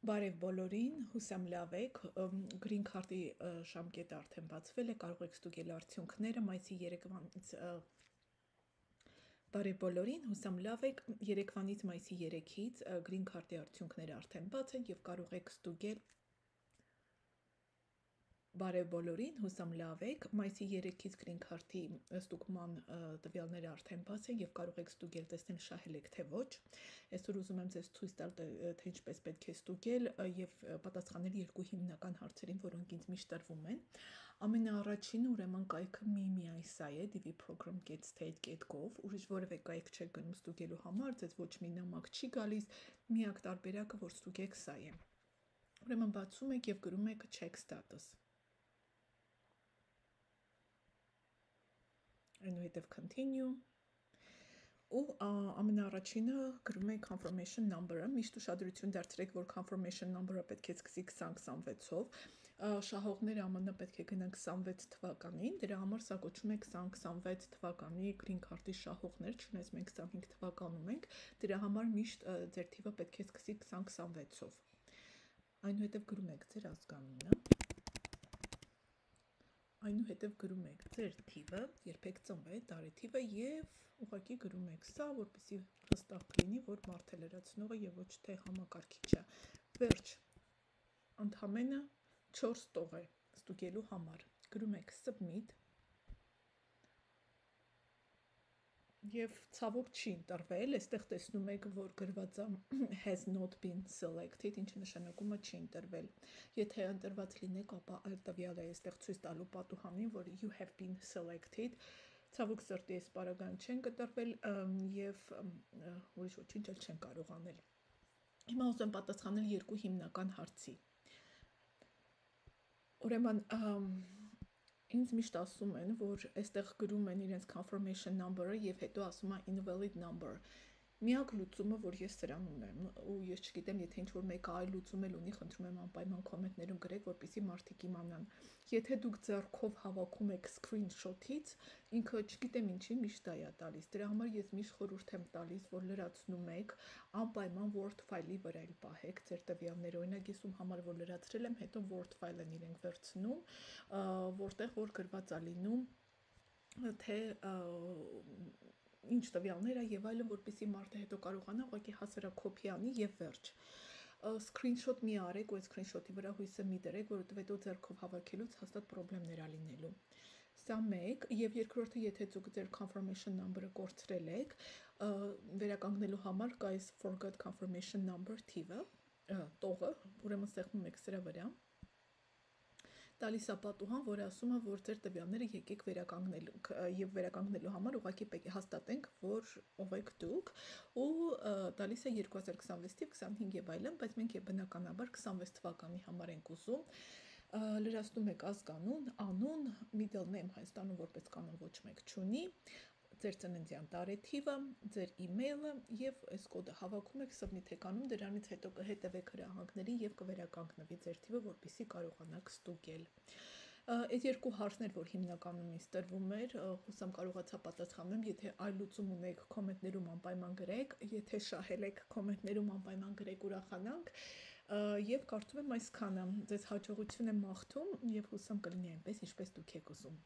Բարև բոլորին, հուսամ լավ եք, Green Card-ի ժամկետը արդեն բացվել է, կարող եք ստուգել արդյունքները մայիսի 3-ից Բարև բոլորին, հուսամ լավ եք, երեկվանից մայիսի 3-ից Green Card-ի արդյունքները արդեն բաց են եւ կարող եք ստուգել Բարև բոլորին, հուսամ լավ եք, մայիսի 3-ից Green Card-ի ստուգման տվյալները արդեն բաց են եւ կարող եք ստուգել, տեսնել շահել եք թե ոչ։ Այսօր ուզում եմ ձեզ ցույց տալ, թե ինչպես պետք է ստուգել եւ պատասխանել երկու հիմնական հարցերին, որոնք ինձ միշտ տրվում են։ Ամենաառաջինը ուրեմն կայքը միայն սա է, dvprogram.state.gov, ուրիշ որևէ կայք չեք գնում ստուգելու համար, ձեզ ոչ մի նամակ չի գալիս, միակ տարբերակը, որ ստուգեք սա է։ Ուրեմն բացում եք եւ գրում եք check status։ Այնուհետև continue ու ամենաառաջինը գրում եք confirmation number-ը, միշտ ուշադրություն դարձրեք, որ confirmation number-ը պետք է սկսի 2026-ով, շահողները ԱՄՆ պետք է գնան 26 թվականին, դրա համար սա կոչվում է 2026 թվականի Green Card-ի շահողներ, չնայած մենք 25 թվականում ենք, դրա համար միշտ ձեր թիվը պետք է սկսի 2026-ով։ Այնուհետև գրում եք ձեր ազգանունը, այնուհետև գրում եք ձեր թիվը, երբեք ծնվե տարեթիվը եւ ուղղակի գրում եք սա, որպեսզի հստակ լինի, որ մարդը լրացնողը եւ ոչ թե համակարգիչը։ Վերջ, ընդամենը 4 տող է ստուգելու համար։ Գրում եք submit եւ ցավոք չի ընտրվել, այստեղ տեսնում եք, որ գրված է has not been selected, ինչը նշանակում է չի ընտրվել։ Եթե ընտրված լինեք, ապա այլ տվյալ է այստեղ ցույց տալու պատուհանին, որ you have been selected։ Ցավոք սրտի այս պարագան չեն կտրվել եւ ուրիշ ոչինչ էլ չեն կարող անել։ Հիմա ուզում պատասխանել երկու հիմնական հարցի։ Ուրեմն ինձ միշտ ասում են, որ այստեղ գրում են իրենց confirmation number-ը եւ հետո ասում է invalid number։ Միակ լուծումը, որ ես սրան ունեմ, ու ես չգիտեմ, եթե ինչ-որ մեկը այլ լուծում էլ ունի, խնդրում եմ անպայման կոմենտներում գրեք, որպեսզի մարդիկ իմանան։ Եթե դուք ձեռքով հավաքում եք screenshot-ից, ինքը չգիտեմ ինչի միշտ դա է տալիս։ Դրա համար ես միշտ խորհուրդ եմ տալիս, որ լրացնում եք, անպայման Word file-ի վրա էլ պահեք ձեր տվյալները։ Օրինակ ես ում համար որ լրացրել եմ, հետո Word file-ն իրենք վերցնում, որտեղ որ գրված է լինում, թե ինչ տվյալներ է եւ այլն, որպեսզի մարդը հետո կարողանա ուղղակի հասարակոպի անի եւ վերջ։ Screenshot մի արեք, ու այդ screenshot-ի վրա հույսը մի դրեք, որովհետեւ հետո ձեռքով հավաքելուց հաստատ խնդիրներ ա լինելու։ Սա մեկ, եւ երկրորդը, եթե դուք ձեր confirmation number-ը կորցրել եք, վերականգնելու համար կա այս forgot confirmation number թիվը, տողը, ուրեմն սեղմում եք սրա վրա։ Տալիս է պատուհան, որը ասում է, որ ձեր տվյալները եկեք վերականգնելու եւ վերականգնելու համար ուղղակի պետք է հաստատենք, որ ով եք դուք, ու տալիս է 2026 թիվ, 25 եւ այլն, բայց մենք բնականաբար 26 թվականի համար ենք ուզում։ Լրացնում եք ազգանուն, անուն, middle name Հայաստանում որպես կանոն ոչ մեկ չունի, ձեր ծննդյան տարեթիվը, ձեր email-ը եւ այս կոդը հավաքում եք, submit եք անում, դրանից հետո կհետևեք հրահանգներին եւ կվերականգնվի ձեր թիվը, որպեսզի կարողանաք ստուգել։ Այս երկու հարցներ, որ հիմնականում ինձ տրվում էր, հուսամ կարողացա պատասխանել, եթե այլ լուծում ունեք, կոմենտներում անպայման գրեք, եթե շահել եք, կոմենտներում անպայման գրեք, ուրախանանք, եւ կարծում եմ այսքանը, ձեզ հաջողություն եմ մաղթում եւ հուսամ կլինի այնպես, ինչպես դուք եք ուզում։